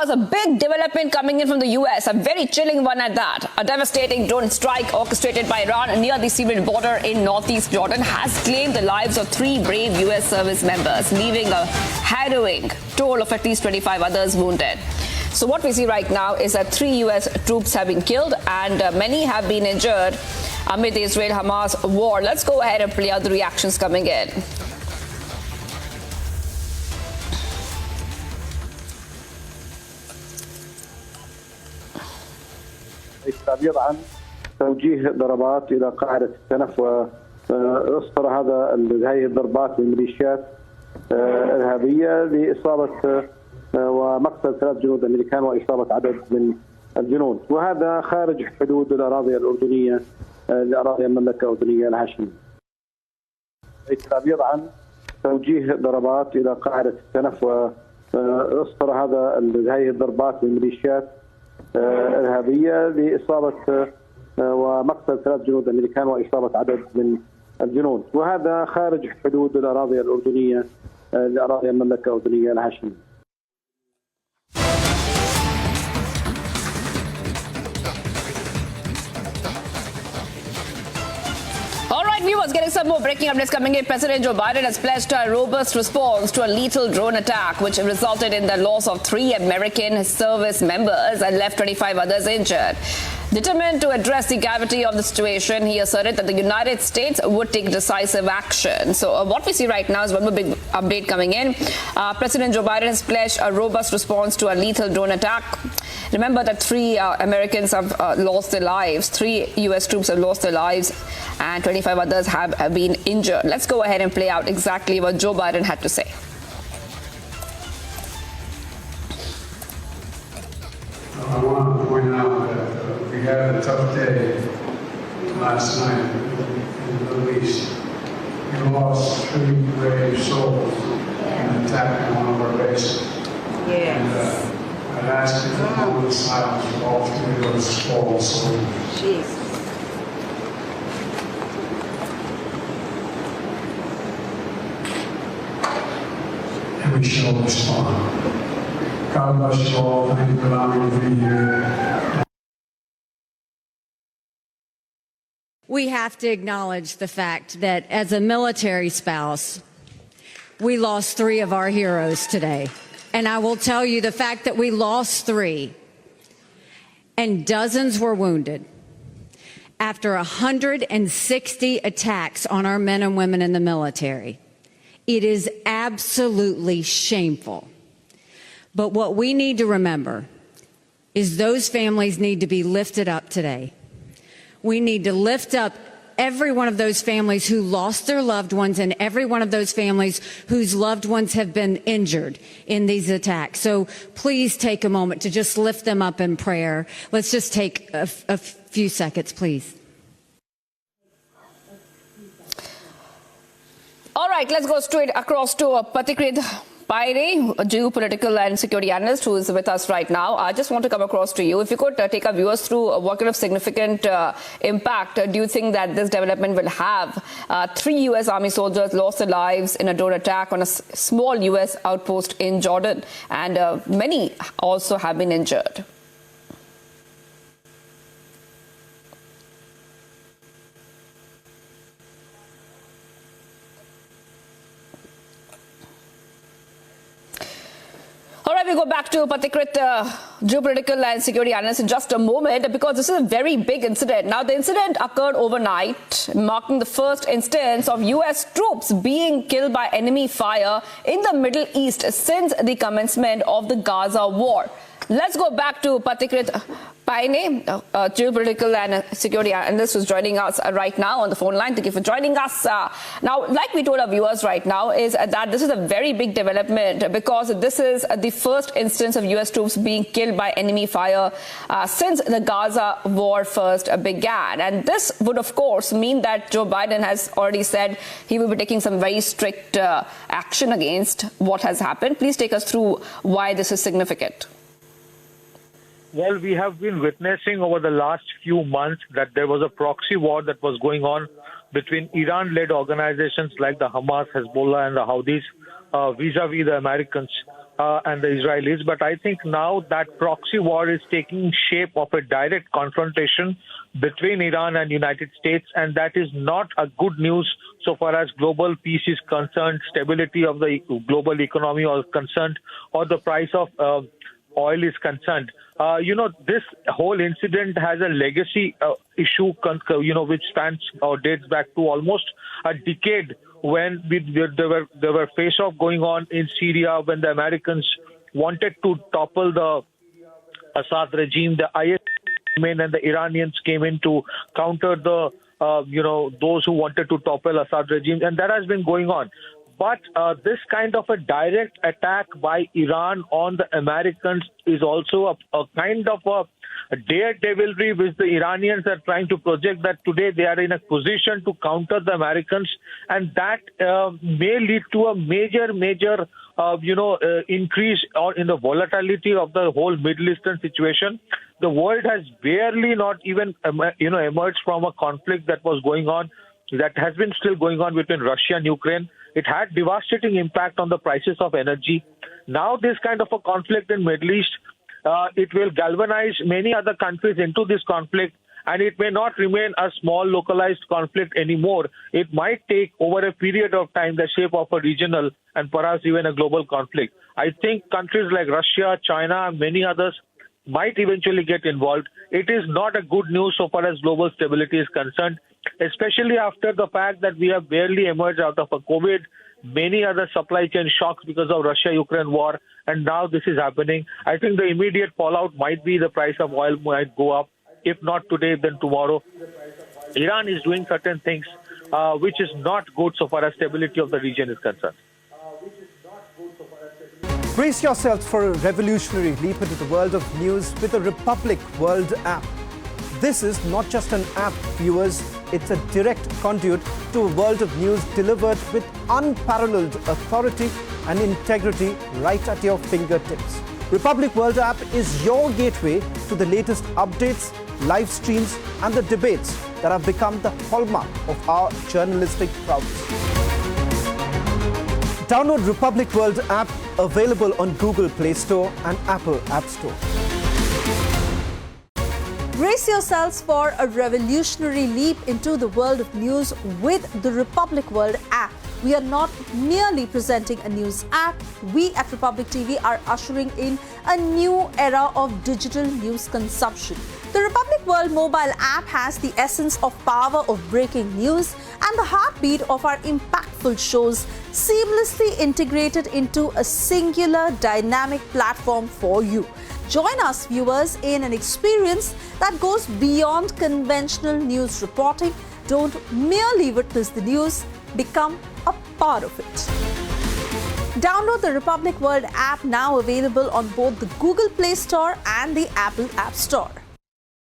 a big development coming in from the U.S., a very chilling one at that. A devastating drone strike orchestrated by Iran near the Syrian border in northeast Jordan has claimed the lives of 3 brave U.S. service members, leaving a harrowing toll of at least 25 others wounded. So what we see right now is that 3 U.S. troops have been killed and many have been injured amid the Israel-Hamas war. Let's go ahead and play out the reactions coming in. التعبير عن توجيه ضربات الى قاعده السنف واسطر هذه الضربات من ميليشيات ارهابيه لاصابه ومقتل 3 جنود امريكان واصابه عدد من الجنود، وهذا خارج حدود الاراضي الاردنيه لاراضي المملكه الاردنيه الهاشميه. التعبير عن توجيه ضربات الى قاعده السنف واسطر هذه الضربات من ميليشيات ارهابيه لاصابه ومقتل 3 جنود امريكان واصابه عدد من الجنود، وهذا خارج حدود الاراضي الاردنيه لاراضي المملكه الاردنيه الهاشميه. Viewers, getting some more breaking updates coming in. President Joe Biden has pledged a robust response to a lethal drone attack, which resulted in the loss of 3 American service members and left 25 others injured. Determined to address the gravity of the situation, he asserted that the United States would take decisive action. So what we see right now is one more big update coming in. President Joe Biden has pledged a robust response to a lethal drone attack. Remember that 3 Americans have lost their lives, 3 U.S. troops have lost their lives, and 25 others have been injured. Let's go ahead and play out exactly what Joe Biden had to say. I want to point out that we had a tough day last night in the Middle East. We lost 3 brave souls in an attack on one of our bases. Yes. And I'd ask you for a moment of silence for all 3 of those fallen soldiers. Jesus. And we shall respond. God bless you all. Thank you for allowing me to be here. We have to acknowledge the fact that as a military spouse, we lost 3 of our heroes today. And I will tell you the fact that we lost 3 and dozens were wounded after 160 attacks on our men and women in the military. It is absolutely shameful. But what we need to remember is those families need to be lifted up today. We need to lift up every one of those families who lost their loved ones and every one of those families whose loved ones have been injured in these attacks. So please take a moment to just lift them up in prayer. Let's just take a few seconds, please. All right, let's go straight across to Patikrit Paire, a geopolitical and security analyst who is with us right now. I just want to come across to you. If you could take our viewers through what kind of significant impact do you think that this development will have? 3 U.S. Army soldiers lost their lives in a drone attack on a small U.S. outpost in Jordan, and many also have been injured. All right, we go back to Patikrit, geopolitical and security analyst, in just a moment, because this is a very big incident. Now, the incident occurred overnight, marking the first instance of U.S. troops being killed by enemy fire in the Middle East since the commencement of the Gaza war. Let's go back to Patikrit Paine, geopolitical and security analyst, who's joining us right now on the phone line. Thank you for joining us. Now, like we told our viewers right now, is that this is a very big development because this is the first instance of U.S. troops being killed by enemy fire since the Gaza war first began. And this would, of course, mean that Joe Biden has already said he will be taking some very strict action against what has happened. Please take us through why this is significant. Well, we have been witnessing over the last few months that there was a proxy war that was going on between Iran-led organizations like the Hamas, Hezbollah, and the Houthis vis-a-vis the Americans. and the Israelis. But I think now that proxy war is taking shape of a direct confrontation between Iran and United States, and that is not a good news so far as global peace is concerned, stability of the global economy is concerned, or the price of oil is concerned. This whole incident has a legacy issue, which spans or dates back to almost a decade when there were face-off going on in Syria when the Americans wanted to topple the Assad regime. The IS came in and the Iranians came in to counter the those who wanted to topple Assad regime, and that has been going on. But this kind of a direct attack by Iran on the Americans is also a kind of a daredevilry which the Iranians are trying to project, that today they are in a position to counter the Americans, and that may lead to a major increase in the volatility of the whole Middle Eastern situation. The world has barely not even emerged from a conflict that was going on, that has been still going on between Russia and Ukraine. It had devastating impact on the prices of energy. Now this kind of a conflict in Middle East, it will galvanize many other countries into this conflict, and it may not remain a small localized conflict anymore. It might take over a period of time the shape of a regional and perhaps even a global conflict. I think countries like Russia, China, and many others might eventually get involved. It is not a good news so far as global stability is concerned, especially after the fact that we have barely emerged out of a COVID, many other supply chain shocks because of Russia-Ukraine war, and now this is happening. I think the immediate fallout might be the price of oil might go up, if not today, then tomorrow. Iran is doing certain things which is not good so far as stability of the region is concerned. Brace yourselves for a revolutionary leap into the world of news with the Republic World app. This is not just an app, viewers. It's a direct conduit to a world of news delivered with unparalleled authority and integrity right at your fingertips. Republic World app is your gateway to the latest updates, live streams, and the debates that have become the hallmark of our journalistic prowess. Download Republic World app, available on Google Play Store and Apple App Store. Brace yourselves for a revolutionary leap into the world of news with the Republic World app. We are not merely presenting a news app. We at Republic TV are ushering in a new era of digital news consumption. The Republic World mobile app has the essence of power of breaking news and the heartbeat of our impactful shows seamlessly integrated into a singular dynamic platform for you. Join us, viewers, in an experience that goes beyond conventional news reporting. Don't merely witness the news, become a part of it. Download the Republic World app, now available on both the Google Play Store and the Apple App Store.